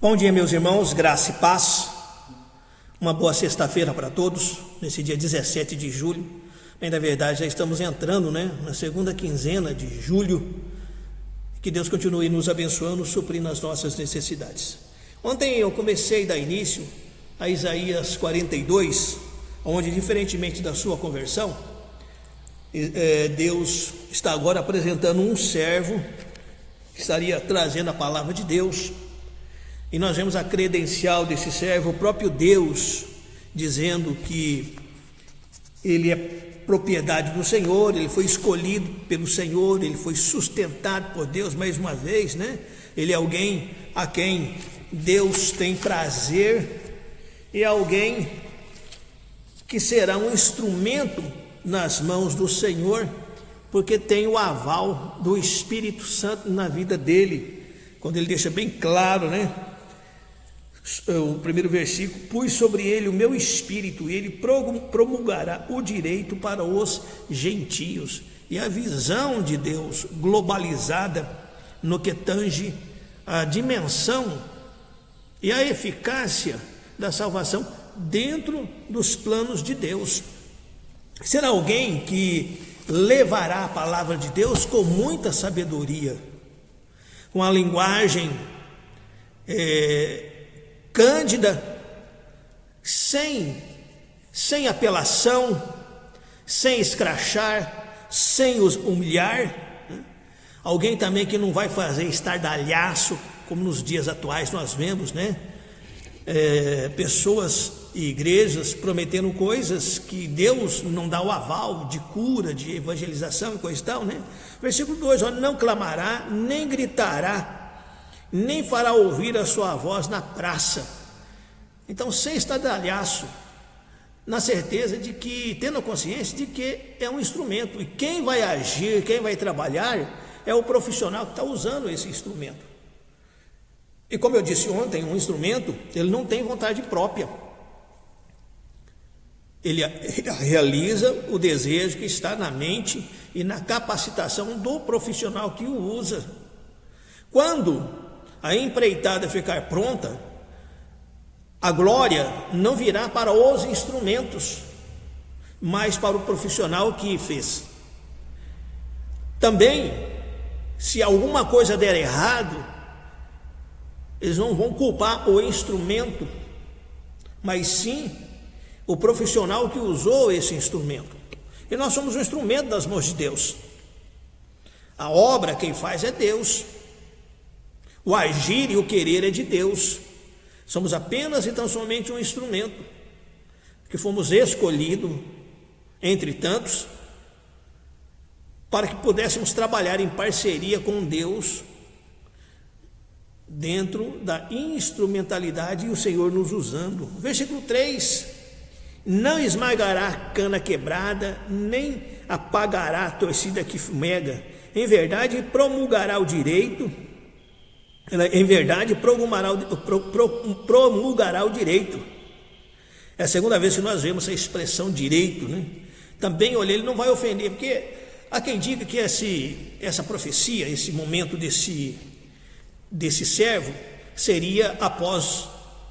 Bom dia, meus irmãos, graça e paz. Uma boa sexta-feira para todos, nesse dia 17 de julho. Bem, na verdade, já estamos entrando, na segunda quinzena de julho. Que Deus continue nos abençoando, suprindo as nossas necessidades. Ontem eu comecei a dar início a Isaías 42, onde, diferentemente da sua conversão, Deus está agora apresentando um servo que estaria trazendo a palavra de Deus. E nós vemos a credencial desse servo, o próprio Deus, dizendo que ele é propriedade do Senhor, ele foi escolhido pelo Senhor, ele foi sustentado por Deus mais uma vez, Ele é alguém a quem Deus tem prazer e alguém que será um instrumento nas mãos do Senhor, porque tem o aval do Espírito Santo na vida dele, quando ele deixa bem claro, o primeiro versículo: pus sobre ele o meu espírito, e ele promulgará o direito para os gentios. E a visão de Deus globalizada no que tange a dimensão e a eficácia da salvação dentro dos planos de Deus. Será alguém que levará a palavra de Deus com muita sabedoria, com a linguagem cândida, sem apelação, sem escrachar, sem os humilhar. Alguém também que não vai fazer estardalhaço, como nos dias atuais nós vemos, pessoas e igrejas prometendo coisas que Deus não dá o aval de cura, de evangelização e coisa e tal, Versículo 2: não clamará, nem gritará, nem fará ouvir a sua voz na praça. Então, sem estardalhaço, na certeza de que, tendo a consciência de que é um instrumento, e quem vai agir, quem vai trabalhar, é o profissional que está usando esse instrumento. E como eu disse ontem, um instrumento, ele não tem vontade própria, ele realiza o desejo que está na mente e na capacitação do profissional que o usa. Quando a empreitada ficar pronta, a glória não virá para os instrumentos, mas para o profissional que fez. Também, se alguma coisa der errado, eles não vão culpar o instrumento, mas sim o profissional que usou esse instrumento. E nós somos um instrumento das mãos de Deus. A obra quem faz é Deus. O agir e o querer é de Deus. Somos apenas e tão somente um instrumento, que fomos escolhidos entre tantos, para que pudéssemos trabalhar em parceria com Deus, dentro da instrumentalidade e o Senhor nos usando. Versículo 3: não esmagará a cana quebrada, nem apagará a torcida que fumega. Em verdade promulgará o direito. Em verdade promulgará o direito. É a segunda vez que nós vemos essa expressão direito, Também, olha, ele não vai ofender, porque há quem diga que essa profecia, esse momento desse servo, seria após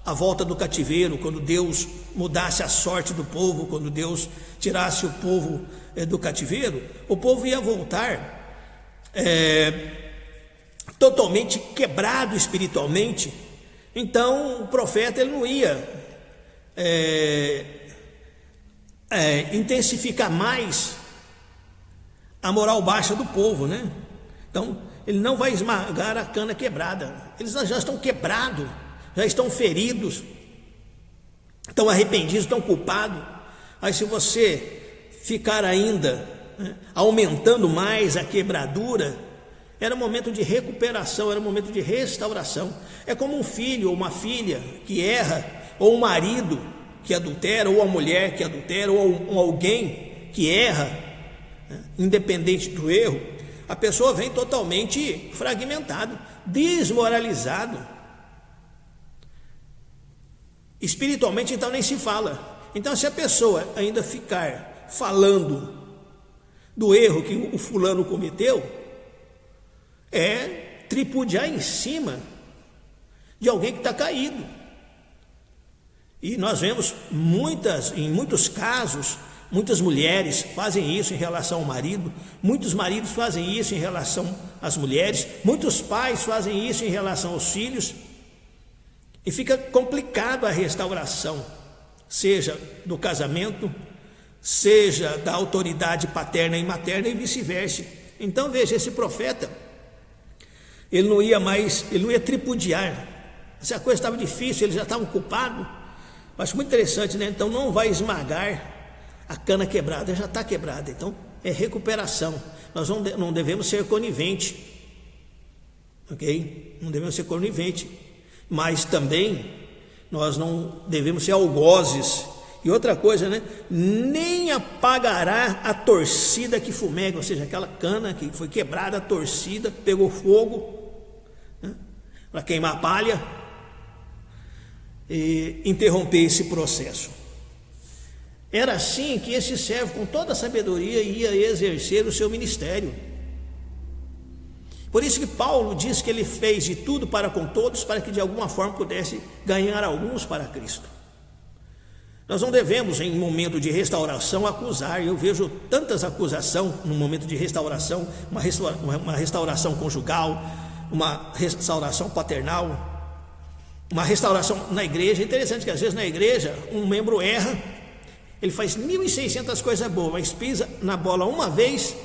a volta do cativeiro, quando Deus mudasse a sorte do povo, quando Deus tirasse o povo do cativeiro, o povo ia voltar totalmente quebrado espiritualmente. Então o profeta ele não ia intensificar mais a moral baixa do povo, Então ele não vai esmagar a cana quebrada. Eles já estão quebrados, já estão feridos, estão arrependidos, estão culpados. Aí, se você ficar ainda aumentando mais a quebradura, era um momento de recuperação, era um momento de restauração. É como um filho ou uma filha que erra, ou um marido que adultera, ou a mulher que adultera, ou alguém que erra, independente do erro, a pessoa vem totalmente fragmentado, desmoralizado. Espiritualmente, então, nem se fala. Então, se a pessoa ainda ficar falando do erro que o fulano cometeu, é tripudiar em cima de alguém que está caído. E nós vemos em muitos casos, muitas mulheres fazem isso em relação ao marido, muitos maridos fazem isso em relação às mulheres, muitos pais fazem isso em relação aos filhos, e fica complicado a restauração, seja do casamento, seja da autoridade paterna e materna e vice-versa. Então veja, esse profeta, ele não ia tripudiar, se a coisa estava difícil, eles já estavam culpados. Acho muito interessante, né? Então não vai esmagar a cana quebrada, já está quebrada, então é recuperação. Nós não devemos ser coniventes, ok? Não devemos ser coniventes, mas também nós não devemos ser algozes. E outra coisa, né? Nem apagará a torcida que fumega, ou seja, aquela cana que foi quebrada, a torcida, pegou fogo, né? Para queimar a palha e interromper esse processo. Era assim que esse servo, com toda a sabedoria, ia exercer o seu ministério. Por isso que Paulo diz que ele fez de tudo para com todos, para que de alguma forma pudesse ganhar alguns para Cristo. Nós não devemos, em momento de restauração, acusar. Eu vejo tantas acusações no momento de restauração, uma restauração conjugal, uma restauração paternal, uma restauração na igreja. É interessante que às vezes na igreja um membro erra, ele faz 1.600 coisas boas, mas pisa na bola uma vez,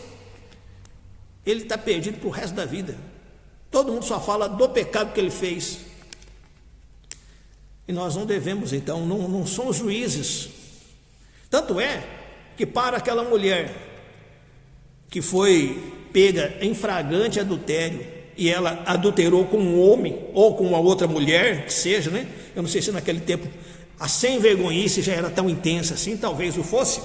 ele está perdido para o resto da vida. Todo mundo só fala do pecado que ele fez. E nós não devemos, então, não somos juízes. Tanto é que para aquela mulher que foi pega em flagrante adultério, e ela adulterou com um homem ou com uma outra mulher, que seja, né? Eu não sei se naquele tempo a sem-vergonhice já era tão intensa assim, talvez o fosse,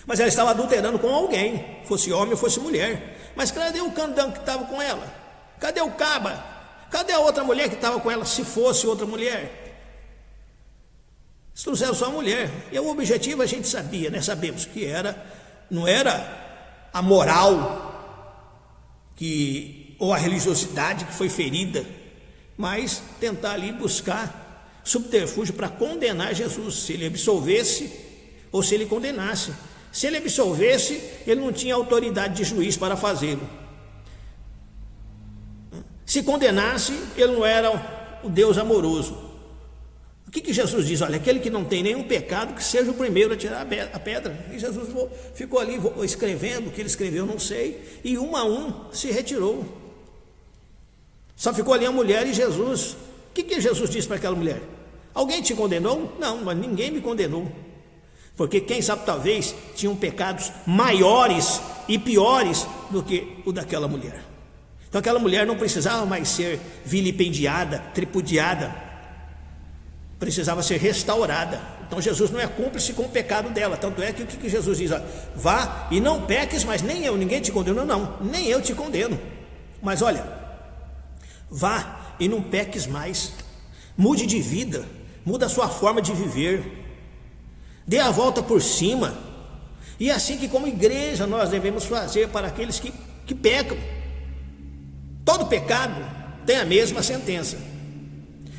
mas ela estava adulterando com alguém, fosse homem ou fosse mulher. Mas cadê o candango que estava com ela? Cadê o caba? Cadê a outra mulher que estava com ela, se fosse outra mulher? Se trouxeram só a mulher. E o objetivo a gente sabia, né? Sabemos que não era a moral ou a religiosidade que foi ferida, mas tentar ali buscar subterfúgio para condenar Jesus, se ele absolvesse ou se ele condenasse. Se ele absolvesse, ele não tinha autoridade de juiz para fazê-lo. Se condenasse, ele não era o Deus amoroso. O que Jesus diz? Olha, aquele que não tem nenhum pecado, que seja o primeiro a tirar a pedra. E Jesus ficou ali escrevendo, o que ele escreveu não sei, e um a um se retirou. Só ficou ali a mulher e Jesus. O que Jesus disse para aquela mulher? Alguém te condenou? Não, mas ninguém me condenou. Porque quem sabe talvez tinham pecados maiores e piores do que o daquela mulher. Então aquela mulher não precisava mais ser vilipendiada, tripudiada, precisava ser restaurada. Então Jesus não é cúmplice com o pecado dela. Tanto é que o que Jesus diz? Olha, vá e não peques, mas ninguém te condenou, não, nem eu te condeno. Mas olha, vá e não peques mais, mude de vida, muda a sua forma de viver, dê a volta por cima. E é assim que como igreja nós devemos fazer para aqueles que pecam. Todo pecado tem a mesma sentença.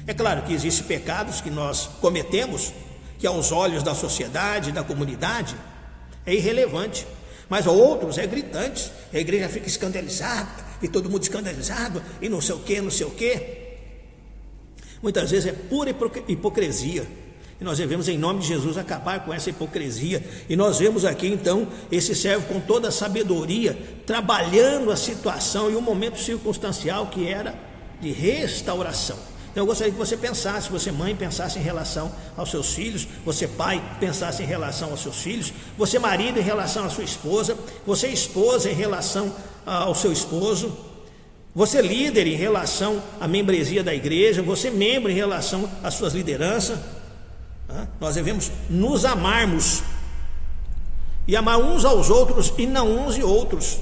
É claro que existem pecados que nós cometemos, que aos olhos da sociedade, da comunidade, é irrelevante, mas outros é gritante. A igreja fica escandalizada, e todo mundo escandalizado, e não sei o que, não sei o que. Muitas vezes é pura hipocrisia, e nós devemos em nome de Jesus acabar com essa hipocrisia. E nós vemos aqui então esse servo com toda a sabedoria, trabalhando a situação e um momento circunstancial que era de restauração. Então eu gostaria que você pensasse, você mãe pensasse em relação aos seus filhos, você pai pensasse em relação aos seus filhos, você marido em relação à sua esposa, você esposa em relação ao seu esposo, você líder em relação à membresia da igreja, você membro em relação às suas lideranças. Nós devemos nos amarmos e amar uns aos outros e não uns e outros.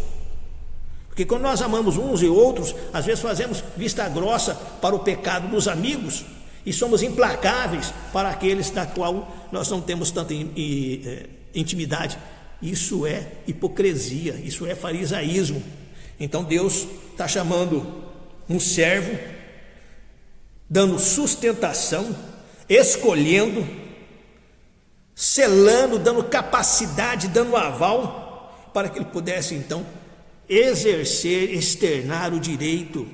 Porque quando nós amamos uns e outros, às vezes fazemos vista grossa para o pecado dos amigos e somos implacáveis para aqueles da qual nós não temos tanta intimidade. Isso é hipocrisia, isso é farisaísmo. Então Deus está chamando um servo dando sustentação, escolhendo, selando, dando capacidade, dando aval, para que ele pudesse então exercer, externar o direito.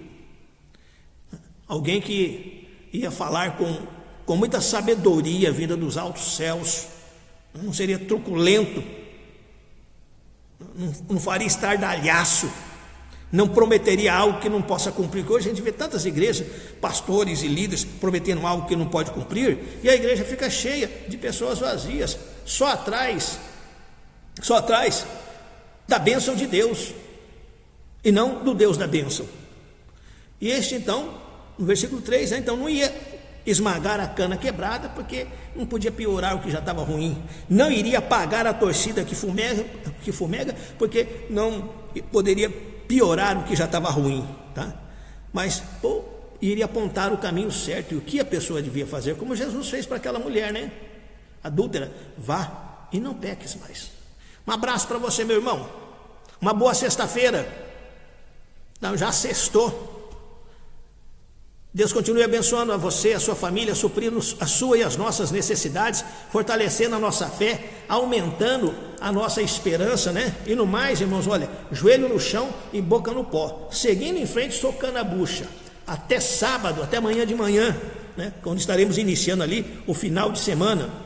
Alguém que ia falar com muita sabedoria vinda dos altos céus, não seria truculento, não faria estardalhaço, não prometeria algo que não possa cumprir. Porque hoje a gente vê tantas igrejas, pastores e líderes prometendo algo que não pode cumprir, e a igreja fica cheia de pessoas vazias, só atrás da bênção de Deus, e não do Deus da bênção. E este então, no versículo 3, então não ia esmagar a cana quebrada, porque não podia piorar o que já estava ruim, não iria apagar a torcida que fumega, porque não poderia piorar o que já estava ruim, tá? Mas iria apontar o caminho certo e o que a pessoa devia fazer, como Jesus fez para aquela mulher, né? Adúltera: vá e não peques mais. Um abraço para você, meu irmão, uma boa sexta-feira. Não, já sextou. Deus continue abençoando a você, a sua família, suprindo a sua e as nossas necessidades, fortalecendo a nossa fé, aumentando a nossa esperança, né? E no mais, irmãos, olha, joelho no chão e boca no pó, seguindo em frente, socando a bucha, até sábado, até amanhã de manhã, né? Quando estaremos iniciando ali o final de semana.